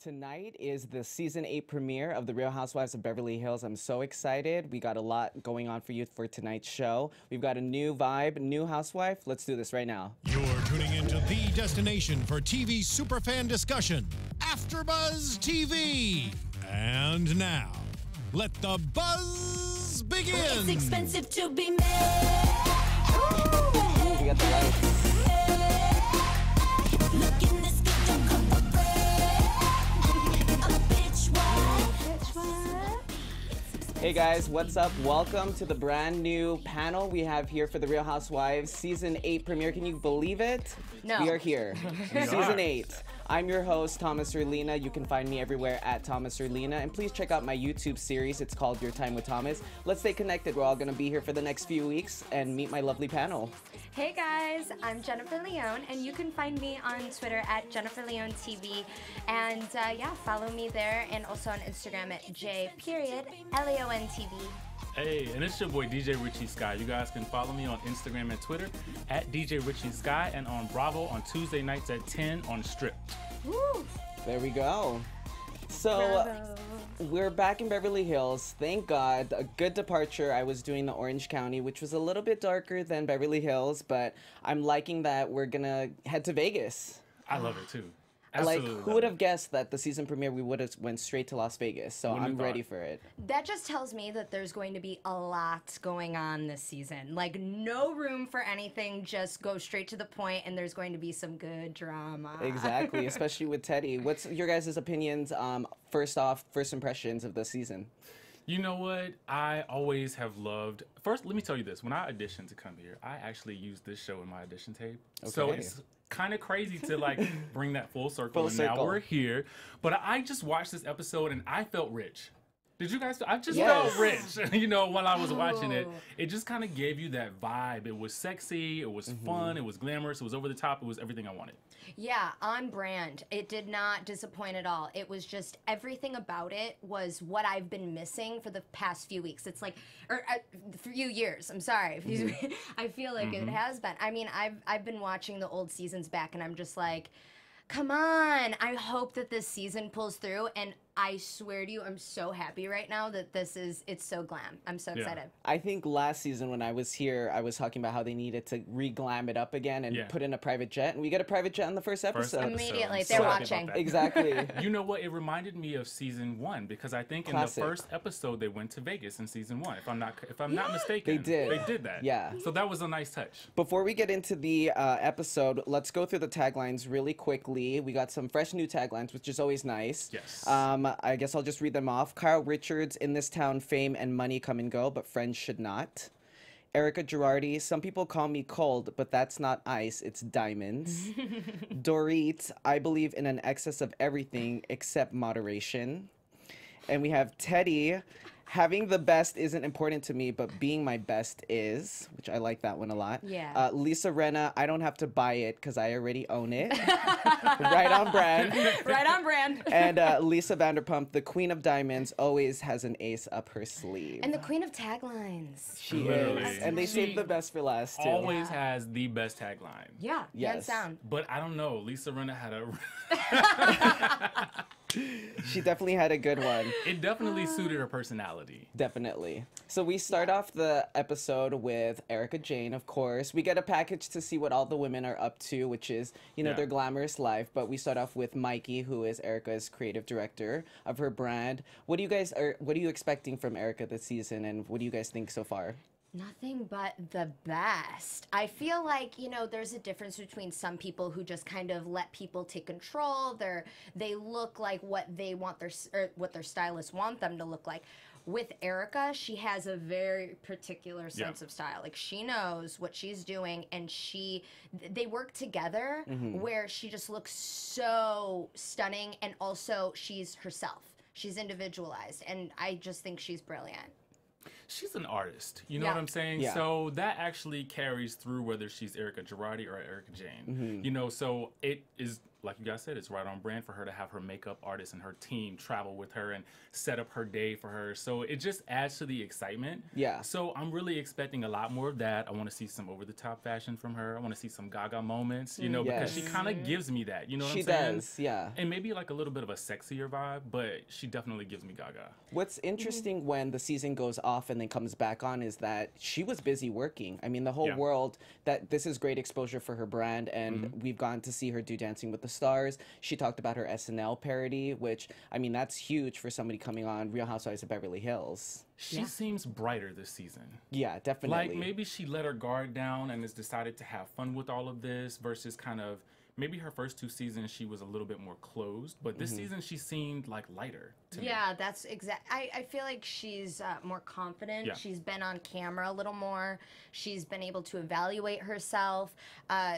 Tonight is the season 8 premiere of the Real Housewives of Beverly Hills. I'm so excited. We got a lot going on for you for tonight's show. We've got a new vibe, new housewife. Let's do this right now. You're tuning into the destination for TV superfan discussion, AFTERBUZZ TV. And now, let the buzz begin. It's expensive to be made. Ooh, we got the lights. Look in this good, don't come for free. A bitch, what? Hey guys, what's up? Welcome to the brand new panel we have here for the Real Housewives season 8 premiere. Can you believe it? No. We are here. Season 8. I'm your host, Thomas Orlina. You can find me everywhere at Thomas Orlina. And please check out my YouTube series. It's called Your Time with Thomas. Let's stay connected. We're all going to be here for the next few weeks and meet my lovely panel. Hey guys, I'm Jennifer Leone, and you can find me on Twitter at Jennifer Leone TV. And yeah, follow me there, and also on Instagram at J.LeonTV. Hey, and it's your boy DJ Richie Skye. You guys can follow me on Instagram and Twitter at DJ Richie Skye, and on Bravo on Tuesday nights at 10 on Strip. Woo! There we go. So we're back in Beverly Hills. Thank God. A good departure. I was doing the Orange County, which was a little bit darker than Beverly Hills, but I'm liking that we're gonna head to Vegas. I love it too. Like, Absolutely who would have guessed that the season premiere we would have went straight to Las Vegas? So I'm ready for it. That just tells me that there's going to be a lot going on this season. Like, no room for anything, just go straight to the point, and there's going to be some good drama. Exactly, especially with Teddy. What's your guys' opinions, first impressions of the season? You know what? I always have loved... First, let me tell you this. When I auditioned to come here, I actually used this show in my audition tape. Okay. So it's kind of crazy to like bring that full circle. Now we're here. But I just watched this episode and I felt rich. Did you guys? I just felt rich, you know, while I was watching it. It just kind of gave you that vibe. It was sexy, it was fun, it was glamorous, it was over the top, it was everything I wanted. Yeah, on brand. It did not disappoint at all. It was just everything about it was what I've been missing for the past few weeks. It's like, or a few years. I'm sorry. I feel like it has been. I mean, I've been watching the old seasons back, and I'm just like, come on. I hope that this season pulls through, and I swear to you, I'm so happy right now that it's so glam. I'm so excited. I think last season when I was here, I was talking about how they needed to re-glam it up again and put in a private jet, and we get a private jet in the first episode. Immediately, they're watching. Exactly. You know what? It reminded me of season 1 because I think in the first episode they went to Vegas in season 1. If I'm not mistaken, they did. They did that. Yeah. So that was a nice touch. Before we get into the episode, let's go through the taglines really quickly. We got some fresh new taglines, which is always nice. Yes. I guess I'll just read them off. Kyle Richards, in this town, fame and money come and go, but friends should not. Erica Girardi, some people call me cold, but that's not ice, it's diamonds. Dorit, I believe in an excess of everything except moderation. And we have Teddy, having the best isn't important to me, but being my best is, which I like that one a lot. Yeah. Lisa Rinna, I don't have to buy it because I already own it. Right on brand. Right on brand. And Lisa Vanderpump, the queen of diamonds, always has an ace up her sleeve. And the queen of taglines. She Literally. is. And they saved the best for last, too. Always has the best tagline. Yeah, hands down. But I don't know. Lisa Rinna had a... She definitely had a good one. It definitely suited her personality. Definitely. So we start off the episode with Erica Jane, of course. We get a package to see what all the women are up to, which is, you know, their glamorous life. But we start off with Mikey, who is Erica's creative director of her brand. What are you expecting from Erica this season, and what do you guys think so far? Nothing but the best. I feel like, you know, there's a difference between some people who just kind of let people take control. They look like what they want what their stylists want them to look like. With Erica, she has a very particular sense of style. Like, she knows what she's doing, and they work together where she just looks so stunning, and also she's herself. She's individualized, and I just think she's brilliant. She's an artist, you know what I'm saying? Yeah. So that actually carries through whether she's Erica Girardi or Erica Jane. You know, so it is like you guys said, it's right on brand for her to have her makeup artist and her team travel with her and set up her day for her. So it just adds to the excitement. Yeah. So I'm really expecting a lot more of that. I want to see some over-the-top fashion from her. I want to see some Gaga moments, you know, because she kind of gives me that. You know what I'm saying? She does, yeah. And maybe like a little bit of a sexier vibe, but she definitely gives me Gaga. What's interesting when the season goes off and then comes back on is that she was busy working. I mean, the whole world, that this is great exposure for her brand, and we've gone to see her do Dancing with the Stars. She talked about her SNL parody, which, I mean, that's huge for somebody coming on Real Housewives of Beverly Hills. She seems brighter this season. Yeah, definitely. Like, maybe she let her guard down and has decided to have fun with all of this versus kind of, maybe her first 2 seasons she was a little bit more closed, but this season she seemed like lighter to me. Yeah, that's exact. I feel like she's more confident. Yeah. She's been on camera a little more. She's been able to evaluate herself.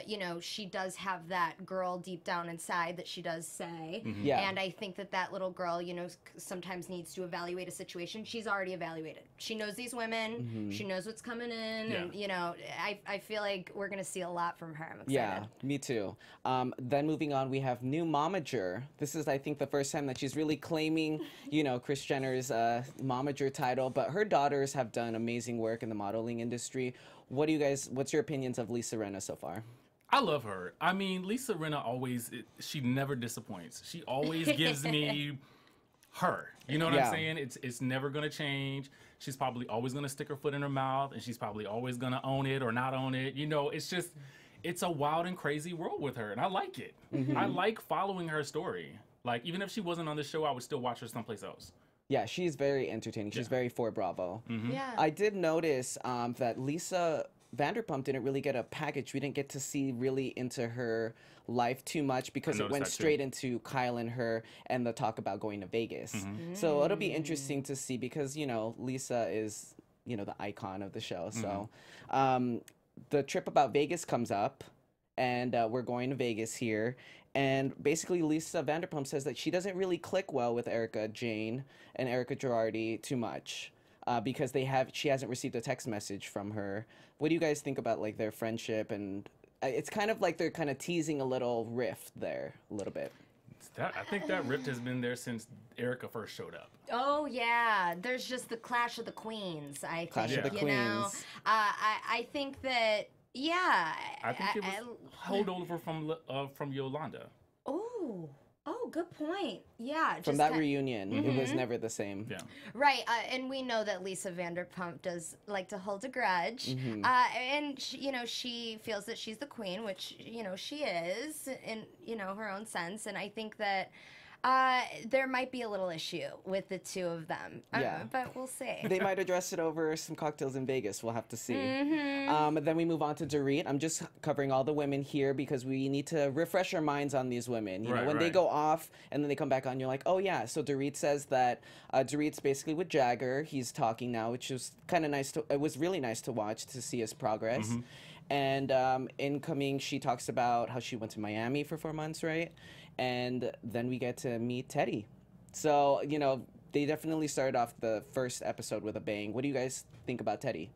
You know, she does have that girl deep down inside that she does say. Yeah. And I think that that little girl, you know, sometimes needs to evaluate a situation. She's already evaluated. She knows these women. She knows what's coming in. Yeah. And, you know, I feel like we're going to see a lot from her. I'm excited. Yeah, me too. Then moving on, we have new Momager. This is, I think, the first time that she's really claiming, you know, Kris Jenner's Momager title. But her daughters have done amazing work in the modeling industry. What do you guys? What's your opinions of Lisa Rinna so far? I love her. I mean, Lisa Rinna always, she never disappoints. She always gives me her. You know what I'm saying? It's never going to change. She's probably always going to stick her foot in her mouth, and she's probably always going to own it or not own it. You know, it's just, it's a wild and crazy world with her, and I like it. I like following her story. Like, even if she wasn't on the show, I would still watch her someplace else. Yeah, she's very entertaining. She's very for Bravo. Yeah. I did notice that Lisa Vanderpump didn't really get a package. We didn't get to see really into her life too much because it went straight into Kyle and her and the talk about going to Vegas. So it'll be interesting to see because, you know, Lisa is, you know, the icon of the show. So the trip about Vegas comes up, and we're going to Vegas here. And basically, Lisa Vanderpump says that she doesn't really click well with Erica Jane and Erica Girardi too much because she hasn't received a text message from her. What do you guys think about like their friendship? And it's kind of like they're kind of teasing a little rift there, a little bit. I think that rift has been there since Erica first showed up. Oh yeah, there's just the clash of the queens. I think Clash of the you know. Queens. I think that I think it was holdover from Yolanda. Oh, good point. Yeah, From just that reunion, it was never the same. Yeah. right. And we know that Lisa Vanderpump does like to hold a grudge, and she, you know, she feels that she's the queen, which you know she is in you know her own sense, and I think that. There might be a little issue with the two of them. Yeah. But we'll see. They might address it over some cocktails in Vegas. We'll have to see. Then we move on to Dorit. I'm just covering all the women here because we need to refresh our minds on these women. You know, when they go off and then they come back on, you're like, oh yeah. So Dorit says that Dorit's basically with Jagger. He's talking now, which was kind of nice. It was really nice to watch to see his progress. And incoming, she talks about how she went to Miami for 4 months, right? And then we get to meet Teddy. So, you know, they definitely started off the first episode with a bang. What do you guys think about Teddy?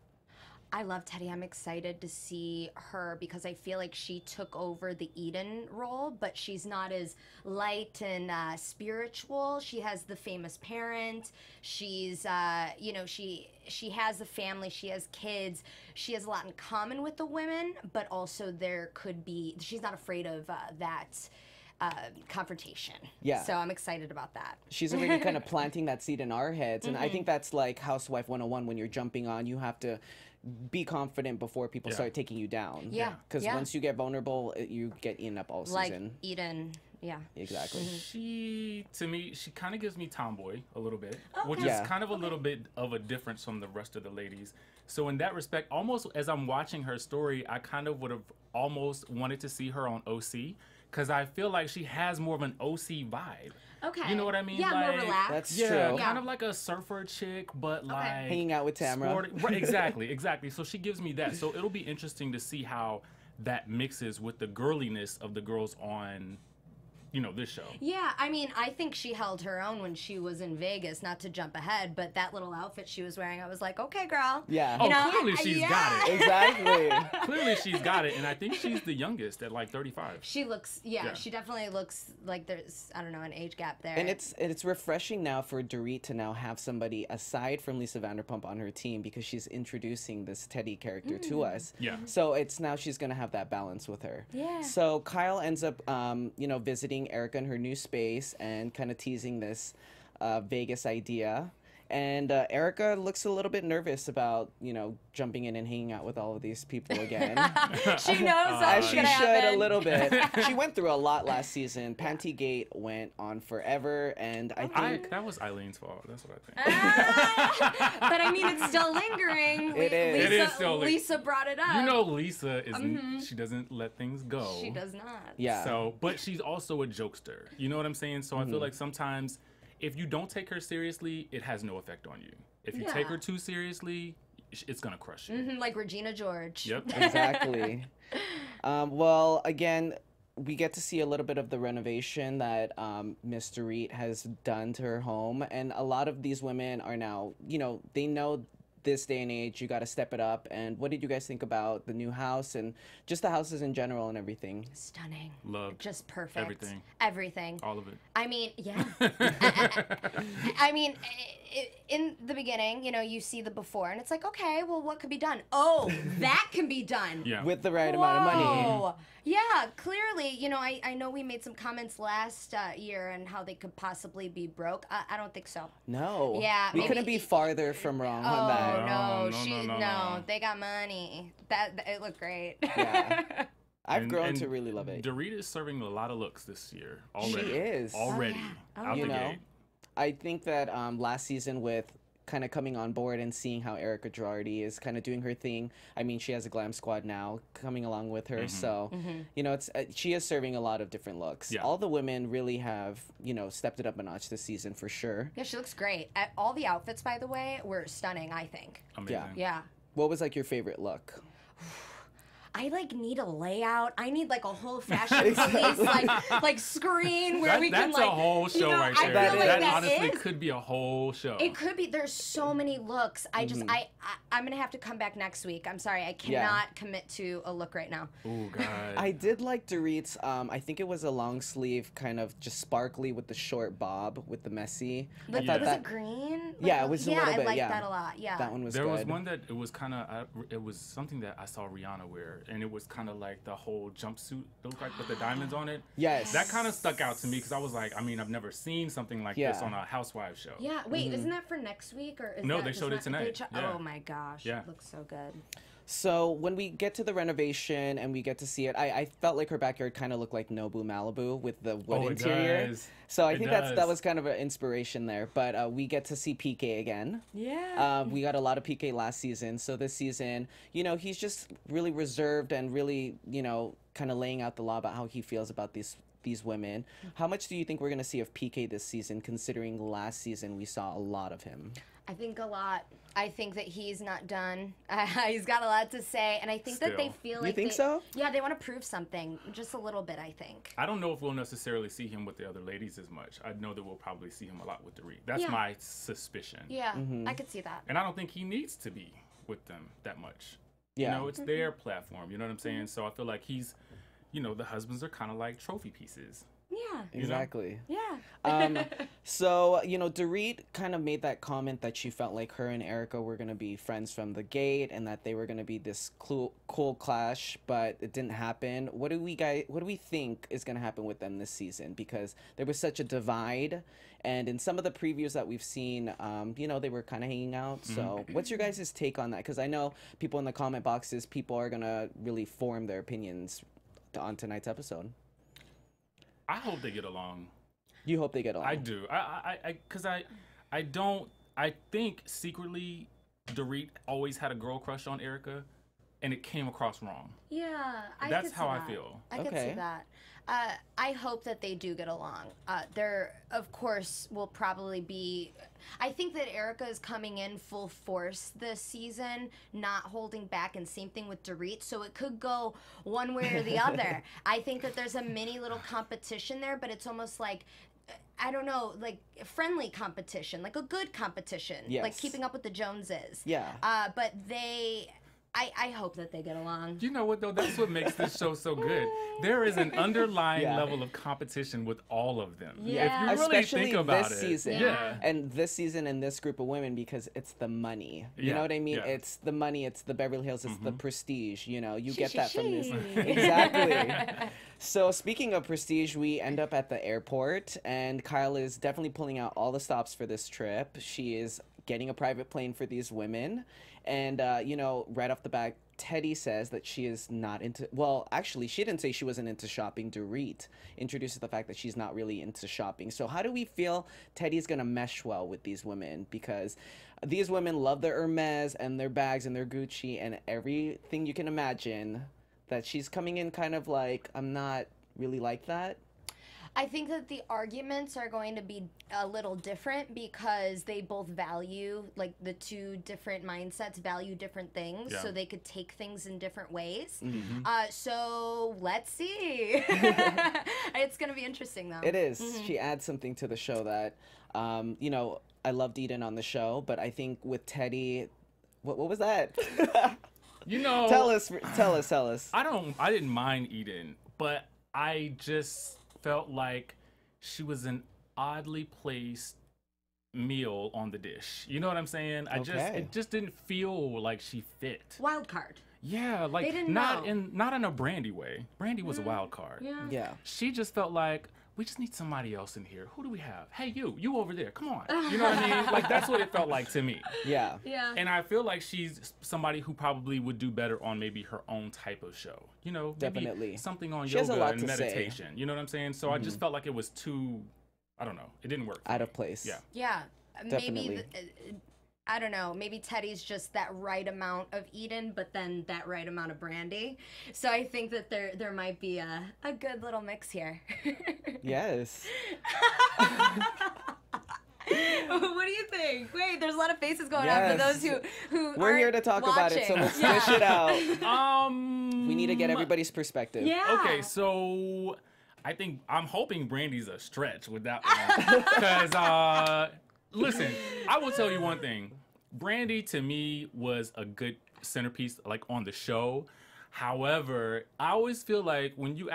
I love Teddy. I'm excited to see her because I feel like she took over the Eden role, but she's not as light and spiritual. She has the famous parent. She's, you know, she has a family. She has kids. She has a lot in common with the women, but also there could be, she's not afraid of that confrontation. Yeah. So I'm excited about that. She's already kind of planting that seed in our heads. And I think that's like Housewife 101. When you're jumping on, you have to be confident before people start taking you down. Yeah. Because once you get vulnerable, you get eaten up all Like season. Eden. Yeah. Exactly. She, to me, she kind of gives me tomboy a little bit, which is kind of a little bit of a difference from the rest of the ladies. So in that respect, almost as I'm watching her story, I kind of would have almost wanted to see her on OC. Because I feel like she has more of an OC vibe. Okay. You know what I mean? Yeah, like, more relaxed. That's yeah, true. kind of like a surfer chick, but like Hanging out with Tamara. Right, exactly. So she gives me that. So it'll be interesting to see how that mixes with the girliness of the girls on, you know, this show. Yeah, I mean, I think she held her own when she was in Vegas, not to jump ahead, but that little outfit she was wearing, I was like, okay, girl. Yeah. Oh, clearly she's got it. Exactly. clearly she's got it, and I think she's the youngest at like 35. She looks, she definitely looks like there's, I don't know, an age gap there. And it's refreshing now for Dorit to now have somebody aside from Lisa Vanderpump on her team, because she's introducing this Teddy character to us. Yeah. So it's now she's gonna have that balance with her. Yeah. So Kyle ends up, visiting Erica in her new space and kind of teasing this Vegas idea. And Erica looks a little bit nervous about, jumping in and hanging out with all of these people again. She knows that's She gonna should happen. a little bit. She went through a lot last season. Pantygate went on forever, and I think that was Eileen's fault. That's what I think. But I mean, it's still lingering. It is. Lisa, It is still Lisa brought it up. You know, Lisa isn't. She doesn't let things go. She does not. yeah. So, but she's also a jokester. You know what I'm saying? So I feel like sometimes if you don't take her seriously, it has no effect on you. If you take her too seriously, it's gonna crush you. Like Regina George. Yep. Exactly. Well, again, we get to see a little bit of the renovation that Miss Dorit has done to her home, and a lot of these women are now, they know this day and age you got to step it up. And what did you guys think about the new house and just the houses in general and everything? Stunning. Loved Just perfect. everything. Everything. All of it. I mean, yeah. I mean, in the beginning, you see the before, and it's like, okay, well, what could be done? Oh, that can be done. Yeah. With the right amount of money. Whoa. Yeah, clearly, I know we made some comments last year and how they could possibly be broke. I don't think so. No. Yeah, We maybe couldn't be farther from wrong on Oh that. no, they got money. It looked great. Yeah. I've grown and to really love it. Dorit is serving a lot of looks this year already. She is. Already. Oh, Out You the know, gate. I think that last season with kind of coming on board and seeing how Erica Girardi is kind of doing her thing. I mean, she has a glam squad now coming along with her. So, it's she is serving a lot of different looks. Yeah. All the women really have, stepped it up a notch this season for sure. Yeah, she looks great. All the outfits, by the way, were stunning, I think. Amazing. Yeah. Yeah. What was like your favorite look? I need a layout. I need like a whole fashion police like screen where we can That's like a whole show right I there. feel like That that honestly is. could be a whole show. It could be. There's so many looks. I'm gonna have to come back next week. I'm sorry. I Yeah. cannot commit to a look right now. Oh God. I did like Dorit's, I think it was a long sleeve, kind of just sparkly with the short bob with the messy. I Like, thought was that, it green? Yeah, it was a little I bit, liked yeah. that a lot. Yeah. that one was There good. was one that it was kind of it was something that I saw Rihanna wear, and it was kind of like the whole jumpsuit look like with the diamonds on it. Yes. That kind of stuck out to me because I was like, I mean, I've never seen something like this Yeah. on a Housewives show. Yeah. Wait, isn't that for next week or is No, that they just showed it not- tonight. Yeah. Oh my gosh. Yeah. It looks so good. So when we get to the renovation and we get to see it, I felt like her backyard kind of looked like Nobu Malibu with the wood Oh, it interior. does. So I It think does. that was kind of an inspiration there. But we get to see PK again. Yeah. We got a lot of PK last season. So this season, he's just really reserved and really, kind of laying out the law about how he feels about these women. How much do you think we're going to see of PK this season, considering last season we saw a lot of him? I think a lot. I think that he's not done. He's got a lot to say, and I think that they Still. feel like think they- so? Yeah, they want to prove something, just a little bit. I think. I don't know if we'll necessarily see him with the other ladies as much. I know that we'll probably see him a lot with Dorit. That's Yeah. my suspicion. Yeah, I could see that. And I don't think he needs to be with them that much. Yeah. It's their platform. You know what I'm saying? So I feel like he's, the husbands are kind of like trophy pieces. Yeah. Exactly. Yeah. So, Dorit kind of made that comment that she felt like her and Erica were going to be friends from the gate and that they were going to be this cool clash, but it didn't happen. What do we think is going to happen with them this season? Because there was such a divide, and in some of the previews that we've seen, they were kind of hanging out. So what's your guys' take on that? Because I know people in the comment boxes, people are going to really form their opinions on tonight's episode. I hope they get along. You hope they get along. I do. Because I think secretly Dorit always had a girl crush on Erica, and it came across wrong. Yeah. That's could see how I that. feel. I could Okay. see that. I hope that they do get along. There, of course, will probably be. I think that Erica is coming in full force this season, not holding back, and same thing with Dorit. So it could go one way or the other. I think that there's a mini little competition there, but it's almost like, I don't know, like friendly competition, like a good competition, like Yes. keeping up with the Joneses. Yeah. But they. I hope that they get along. You know what though? That's what makes this show so good. There is an underlying level of competition with all of them. Yeah. If you really Especially think about this it. season. Yeah. And this season and this group of women, because it's the money. You know what I mean? Yeah. It's the money, it's the Beverly Hills, it's the prestige. You know, you get She, that from this. she. Exactly. So speaking of prestige, we end up at the airport, and Kyle is definitely pulling out all the stops for this trip. She is getting a private plane for these women. And, you know, right off the bat, Teddy says that she is not into, well, actually, she didn't say she wasn't into shopping. Dorit introduces the fact that she's not really into shopping. So how do we feel Teddy's going to mesh well with these women? Because these women love their Hermes and their bags and their Gucci and everything you can imagine, that she's coming in kind of like, I'm not really like that. I think that the arguments are going to be a little different because they both value, like the two different mindsets value different things, so they could take things in different ways. So let's see. It's going to be interesting though. It is. She adds something to the show that, you know, I loved Eden on the show, but I think with Teddy, what was that? You know, tell us. I didn't mind Eden, but I just felt like she was an oddly placed meal on the dish. You know what I'm saying? It just didn't feel like she fit. Wild card. Yeah, like They didn't not know. in a Brandy way. Brandy was a wild card. Yeah. She just felt like we just need somebody else in here. Who do we have? Hey, you over there. Come on. You know what I mean? Like that's what it felt like to me. Yeah. Yeah. And I feel like she's somebody who probably would do better on maybe her own type of show. You know, maybe Definitely. something on She has a yoga lot and to say. meditation. You know what I'm saying? So I just felt like it was too, I don't know, it didn't work. For Out me. of place. Yeah. Yeah. Definitely. Maybe, I don't know, maybe Teddy's just that right amount of Eden, but then that right amount of Brandy. So I think that there might be a good little mix here. Yes. What do you think? Wait, there's a lot of faces going on for those who We're here aren't to talk about it, so watching. let's dish it out. We need to get everybody's perspective. Yeah. Okay, so I'm hoping Brandy's a stretch with that one. Because, listen, I will tell you one thing. Brandy, to me, was a good centerpiece, like, on the show. However, I always feel like when you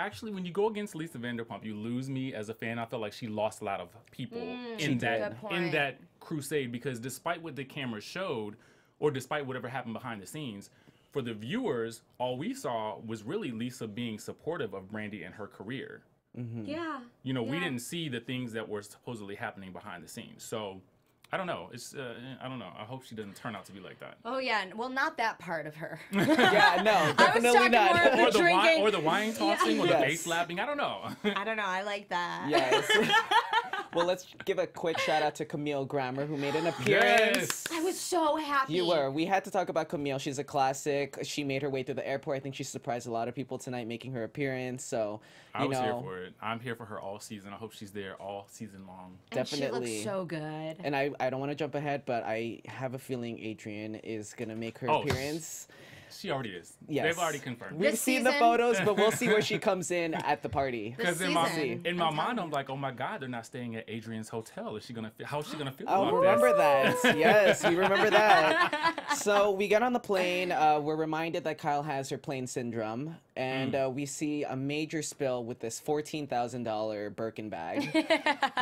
go against Lisa Vanderpump, you lose me as a fan. I felt like she lost a lot of people in that crusade, because despite what the camera showed, or despite whatever happened behind the scenes, for the viewers, all we saw was really Lisa being supportive of Brandy and her career. Yeah. You know, we didn't see the things that were supposedly happening behind the scenes. So I don't know. It's I don't know. I hope she doesn't turn out to be like that. Oh yeah. Well, not that part of her. Yeah, no, definitely talking not. more of the drinking. Or the wine tossing, or the face slapping. I don't know. I don't know. I like that. Yes. Well, let's give a quick shout out to Camille Grammer, who made an appearance. I was so happy. You were. We had to talk about Camille. She's a classic. She made her way through the airport. I think she surprised a lot of people tonight making her appearance. So, I was here for it. I'm here for her all season. I hope she's there all season long. Definitely. And she looks so good. And I don't want to jump ahead, but I have a feeling Adrian is going to make her appearance. She already is. Yes. They've already confirmed. We've This seen the season- photos, but we'll see where she comes in at the party. Because in season. my mind, I'm like, oh my God, they're not staying at Adrian's hotel. How's she gonna feel Oh, about remember this? that. Yes, we remember that. So we get on the plane. We're reminded that Kyle has her plane syndrome. And we see a major spill with this $14,000 Birkin bag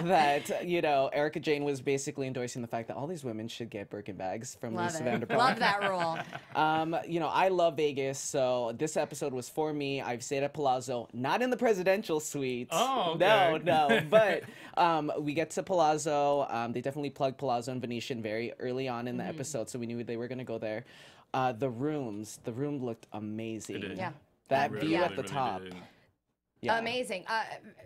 that, you know, Erica Jane was basically endorsing the fact that all these women should get Birkin bags from Love Lisa it. Vanderpump. Love that rule. You know, I love Vegas, so this episode was for me. I've stayed at Palazzo, not in the presidential suite. Oh, okay. No. But we get to Palazzo. They definitely plugged Palazzo and Venetian very early on in the episode, so we knew they were going to go there. The room looked amazing. It did. Yeah. That Really, view really, at the really top. did. Yeah. Amazing.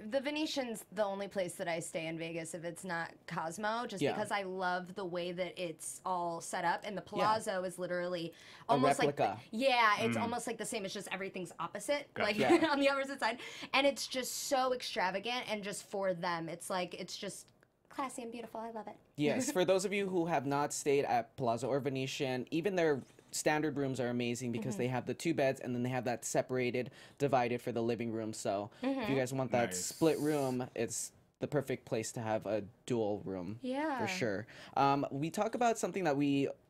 The Venetian's the only place that I stay in Vegas if it's not Cosmo, just Yeah. because I love the way that it's all set up. And the Palazzo is literally A almost replica. it's almost like the same. It's just everything's opposite, Gotcha. like Yeah. on the opposite side. And it's just so extravagant and just for them. It's like, it's just classy and beautiful. I love it. Yes, for those of you who have not stayed at Palazzo or Venetian, even their standard rooms are amazing because they have the 2 beds and then they have that separated, divided for the living room. So if you guys want that Nice. split room, it's the perfect place to have a dual room. Yeah. For sure. We talk about something that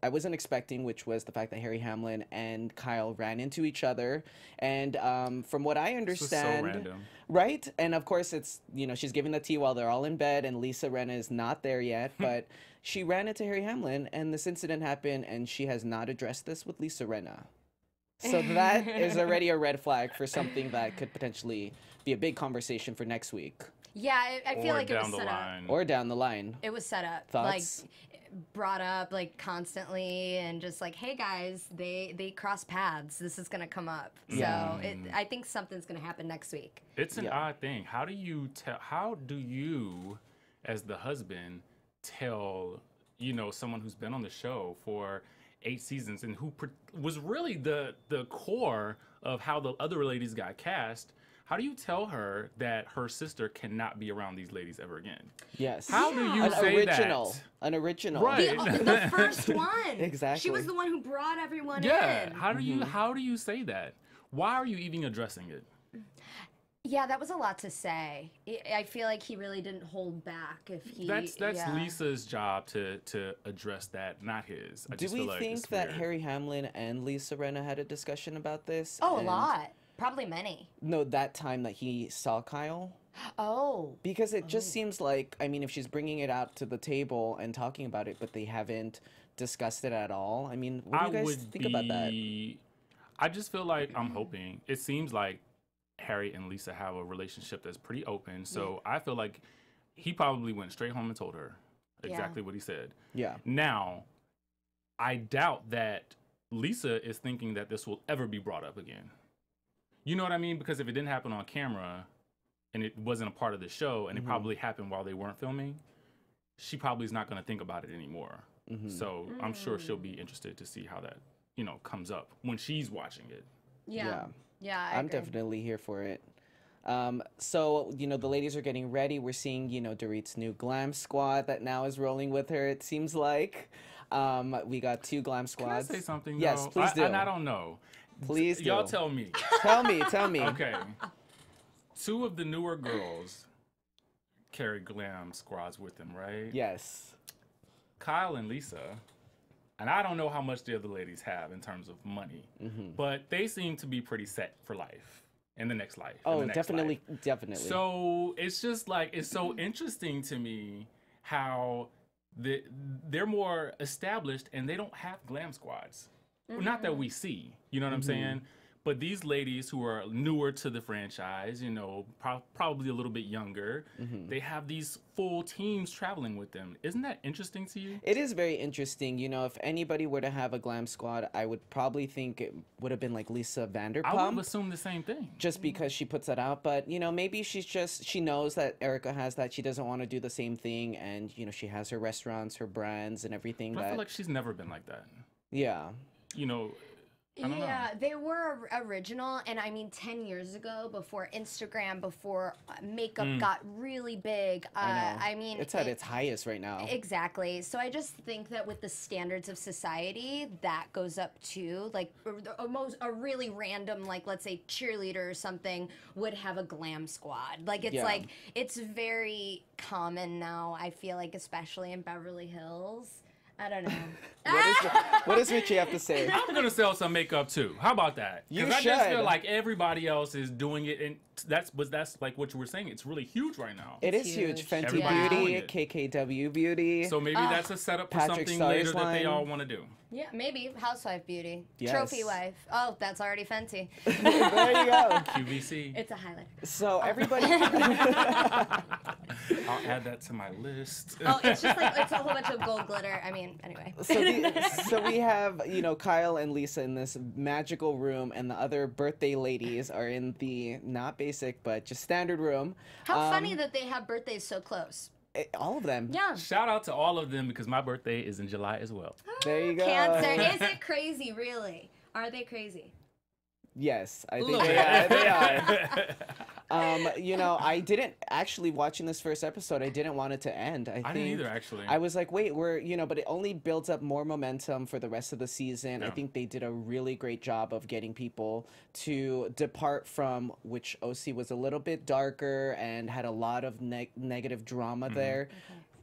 I wasn't expecting, which was the fact that Harry Hamlin and Kyle ran into each other. And from what I understand, so random. Right? And of course, it's, you know, she's giving the tea while they're all in bed, and Lisa Rinna is not there yet, but she ran into Harry Hamlin, and this incident happened, and she has not addressed this with Lisa Rinna. So that is already a red flag for something that could potentially be a big conversation for next week. Yeah, I feel like it was down the set line. Or down the line. up. It was set up. Thoughts? Like, brought up, like, constantly, and just like, hey, guys, they cross paths. This is going to come up. Yeah. So I think something's going to happen next week. It's an Yeah. odd thing. How do you, as the husband, tell, you know, someone who's been on the show for 8 seasons and who was really the core of how the other ladies got cast? How do you tell her that her sister cannot be around these ladies ever again? Yes. How do you An say original. that? An original. Right. The first one. Exactly. She was the one who brought everyone Yeah. in. How do you say that? Why are you even addressing it? Yeah, that was a lot to say. I feel like he really didn't hold back. If he, That's yeah. Lisa's job to address that, not his. I Do just we feel like think it's that weird. Harry Hamlin and Lisa Rinna had a discussion about this? Oh, a And- lot. Probably many. No, that time that he saw Kyle. Oh. Because it just seems like, I mean, if she's bringing it out to the table and talking about it, but they haven't discussed it at all. I mean, what do you guys think about that? I just feel like I'm hoping. It seems like Harry and Lisa have a relationship that's pretty open. So I feel like he probably went straight home and told her exactly what he said. Yeah. Now, I doubt that Lisa is thinking that this will ever be brought up again. You know what I mean? Because if it didn't happen on camera and it wasn't a part of the show and it probably happened while they weren't filming, she probably is not going to think about it anymore. So I'm sure she'll be interested to see how that, you know, comes up when she's watching it. Yeah. Yeah, I I'm agree. definitely here for it. So, you know, the ladies are getting ready. We're seeing, you know, Dorit's new glam squad that now is rolling with her, it seems like. We got 2 glam Can I squads. say something? Yes, though? please do. And I don't know. Please do. Y'all tell me. Tell me. Okay. 2 of the newer girls carry glam squads with them, right? Yes. Kyle and Lisa, and I don't know how much the other ladies have in terms of money, but they seem to be pretty set for life, in the next life. in Oh, the next definitely, life. definitely. So it's just like, it's so interesting to me how they're more established and they don't have glam squads. Well, not that we see, you know what I'm saying? But these ladies who are newer to the franchise, you know, probably a little bit younger, they have these full teams traveling with them. Isn't that interesting to you? It is very interesting. You know, if anybody were to have a glam squad, I would probably think it would have been like Lisa Vanderpump. I would have assumed the same thing. Just because she puts that out. But, you know, maybe she knows that Erica has that. She doesn't want to do the same thing. And, you know, she has her restaurants, her brands, and everything. But I feel like she's never been like that. Yeah. You know, I don't know. Yeah, they were original, and I mean, 10 years ago, before Instagram, before makeup got really big, I mean, it's at its highest right now. Exactly. So I just think that with the standards of society, that goes up too. Like a really random, like let's say cheerleader or something would have a glam squad. Like it's like it's very common now. I feel like, especially in Beverly Hills. I don't know. What does Richie have to say? I'm gonna sell some makeup too. How about that? You I just feel should. like everybody else is doing it, and that's like what you were saying. It's really huge right now. It is huge. huge. Fenty Everybody's doing Beauty, it. KKW Beauty. So maybe that's a setup for Patrick something later Starr's that they line. all want to do. Yeah, maybe Housewife Beauty, Yes. Trophy Wife. Oh, that's already Fenty. there you go. QVC. It's a highlight. So everybody. I'll add that to my list. Oh, it's just like it's a whole bunch of gold glitter. I mean, anyway. So we have, you know, Kyle and Lisa in this magical room, and the other birthday ladies are in the not basic but just standard room. How funny that they have birthdays so close. All of them. Yeah. Shout out to all of them because my birthday is in July as well. There you go. Cancer. Is it crazy, really? Are they crazy? Yes, I think Look. they are. You know, I didn't actually watching this first episode. I didn't want it to end. I didn't either, actually. I was like, wait, you know, but it only builds up more momentum for the rest of the season. I think they did a really great job of getting people to depart from which OC was a little bit darker and had a lot of negative drama there.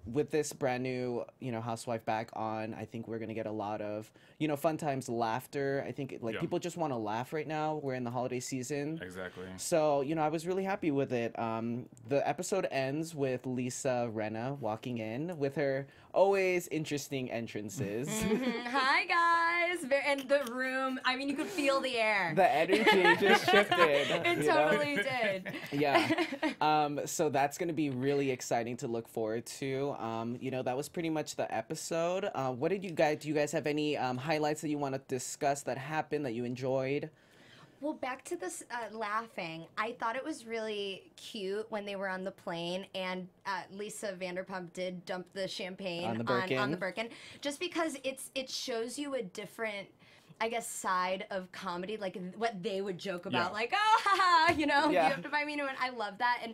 With this brand new, you know, housewife back on, I think we're gonna get a lot of, you know, fun times, laughter. I think like people just want to laugh right now. We're in the holiday season. Exactly. So, you know, I was really happy with it. The episode ends with Lisa Rinna walking in with her always interesting entrances. Hi guys, and the room. I mean, you could feel the air. The energy just shifted. It totally did. Yeah. So that's going to be really exciting to look forward to. You know, that was pretty much the episode. What did do you guys have any highlights that you want to discuss that happened that you enjoyed? Well, back to this laughing, I thought it was really cute when they were on the plane and Lisa Vanderpump did dump the champagne on the Birkin, just because it shows you a different, I guess, side of comedy, like what they would joke about, like, oh, haha, you know, you have to buy me a new one. I love that.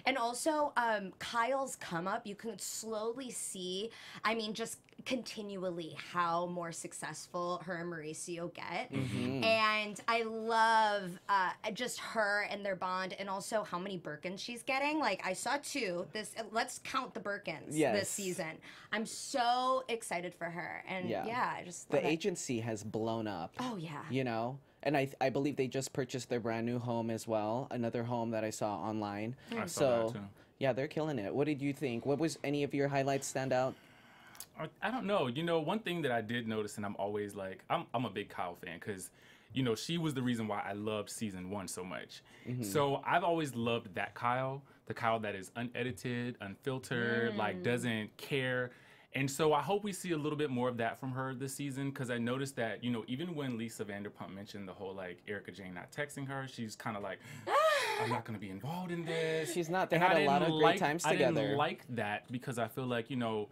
And also Kyle's come up, you can slowly see, I mean, just continually how more successful her and Mauricio get. And I love just her and their bond, and also how many Birkins she's getting. Like, I saw 2. Let's count the Birkins this season. I'm so excited for her. And I just the agency has blown up. Oh yeah. You know? And I believe they just purchased their brand new home as well. Another home that I saw online. I saw that too. Yeah, they're killing it. What did you think? What was any of your highlights stand out? I don't know. You know, one thing that I did notice, and I'm always like, I'm a big Kyle fan because, you know, she was the reason why I loved season 1 so much. So I've always loved that Kyle, the Kyle that is unedited, unfiltered, like doesn't care. And so I hope we see a little bit more of that from her this season, because I noticed that, you know, even when Lisa Vanderpump mentioned the whole, like, Erica Jane not texting her, she's kind of like, I'm not going to be involved in this. She's not. They had a lot of great times together. I didn't like that because I feel like, you know,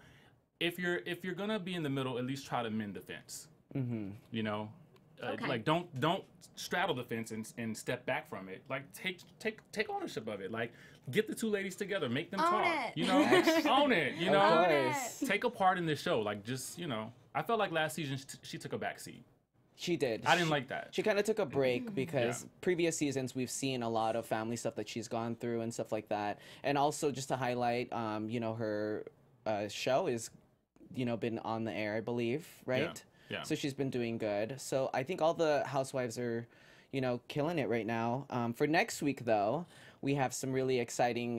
if you're going to be in the middle, at least try to mend the fence. You know? Like, don't straddle the fence and step back from it. Like, take ownership of it. Like, get the 2 ladies together, make them talk. You know, own it. You know, take a part in the show. Like, just, you know, I felt like last season she took a back seat. She did. I didn't like that. She kind of took a break because previous seasons we've seen a lot of family stuff that she's gone through and stuff like that. And also just to highlight, you know, her show is, you know, been on the air, I believe, right? Yeah. So she's been doing good. So I think all the housewives are, you know, killing it right now. For next week, though, we have some really exciting,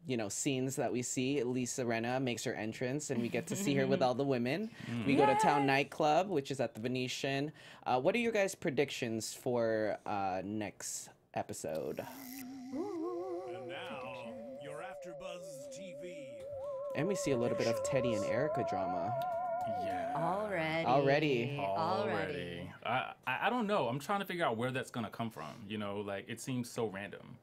you know, scenes that we see. Lisa Rinna makes her entrance, and we get to see her with all the women. We go to Town Nightclub, which is at the Venetian. What are your guys' predictions for next episode? And now, your AfterBuzz TV. And we see a little bit of Teddy and Erica drama. Yeah. Already. I don't know. I'm trying to figure out where that's going to come from. You know, like, it seems so random.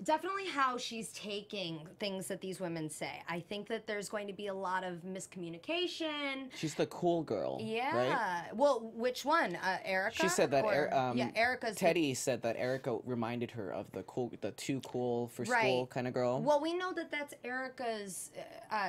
Definitely how she's taking things that these women say. I think that there's going to be a lot of miscommunication. She's the cool girl. Yeah. Right? Well, which one? Erica? She said that. Erica's. Teddy said that Erica reminded her of the too cool for school kind of girl. Well, we know that that's Erica's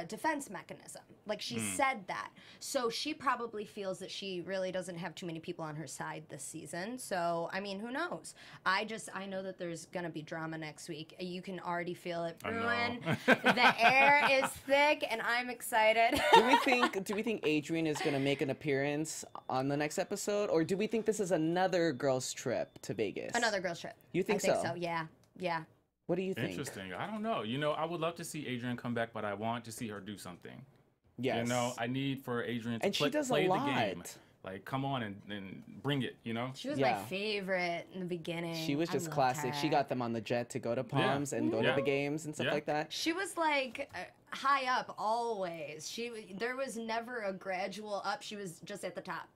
defense mechanism. Like, she said that. So she probably feels that she really doesn't have too many people on her side this season. So, I mean, who knows? I know that there's going to be drama next week. You can already feel it brewing. The air is thick, and I'm excited. Do we think Adrian is going to make an appearance on the next episode, or do we think this is another girls' trip to Vegas? Another girls' trip. You think so? I think so. Yeah. What do you think? Interesting. I don't know. You know, I would love to see Adrian come back, but I want to see her do something. Yes. You know, I need for Adrian to play the game. Like, come on and bring it, you know? She was my favorite in the beginning. She was just classic. She got them on the jet to go to Palms and go to the games and stuff like that. She was like high up always. There was never a gradual up. She was just at the top.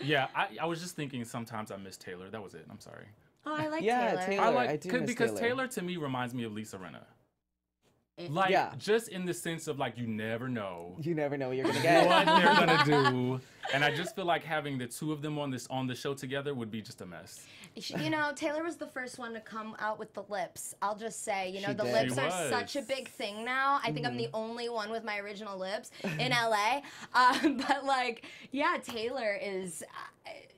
Yeah, I was just thinking sometimes I miss Taylor. That was it. I'm sorry. Oh, I like Taylor. I do miss because Taylor. Taylor to me reminds me of Lisa Rinna. Like, just in the sense of, like, you never know. You never know what you're going to get. What they're going to do. And I just feel like having the two of them on the show together would be just a mess. You know, Taylor was the first one to come out with the lips. I'll just say, you know, She the did. lips She are was. such a big thing now. I think I'm the only one with my original lips in LA. But like, yeah, Taylor is.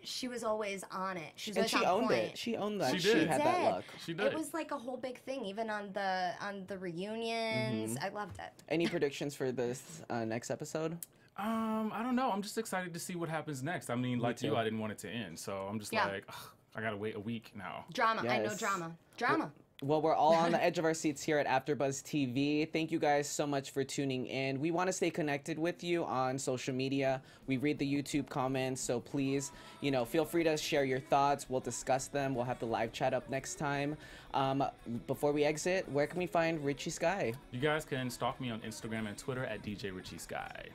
She was always on it. She was And always she on owned point. it. She owned that. She She did. had that look. She did. It was like a whole big thing, even on the reunions. I loved it. Any predictions for this next episode? I don't know. I'm just excited to see what happens next. I mean, like too. you, I didn't want it to end, so I'm just Yeah. like, ugh, I gotta wait a week now. Drama. I know Yes. drama. Drama. Well, we're all on the edge of our seats here at AfterBuzz TV. Thank you guys so much for tuning in. We want to stay connected with you on social media. We read the YouTube comments, so please, you know, feel free to share your thoughts. We'll discuss them. We'll have the live chat up next time. Before we exit, where can we find Richie Skye? You guys can stalk me on Instagram and Twitter at DJ Richie Skye.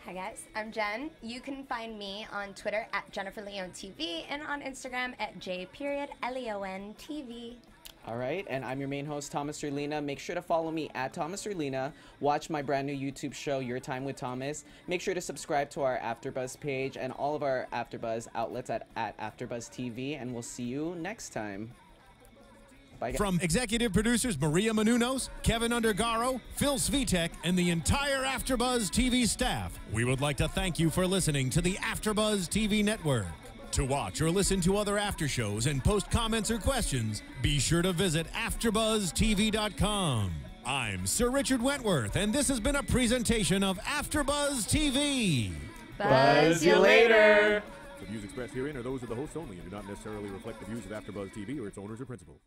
Hi guys, I'm Jen. You can find me on Twitter at Jennifer Leone TV and on Instagram at J.Leon TV. All right, and I'm your main host, Thomas Orlina. Make sure to follow me at Thomas Orlina. Watch my brand new YouTube show, Your Time with Thomas. Make sure to subscribe to our AfterBuzz page and all of our AfterBuzz outlets at AfterBuzz TV, and we'll see you next time. Bye, guys. From executive producers Maria Menounos, Kevin Undergaro, Phil Svitek, and the entire AfterBuzz TV staff, we would like to thank you for listening to the AfterBuzz TV network. To watch or listen to other after shows and post comments or questions, be sure to visit AfterBuzzTV.com. I'm Sir Richard Wentworth, and this has been a presentation of AfterBuzz TV. Buzz you later. The views expressed herein are those of the hosts only and do not necessarily reflect the views of AfterBuzz TV or its owners or principals.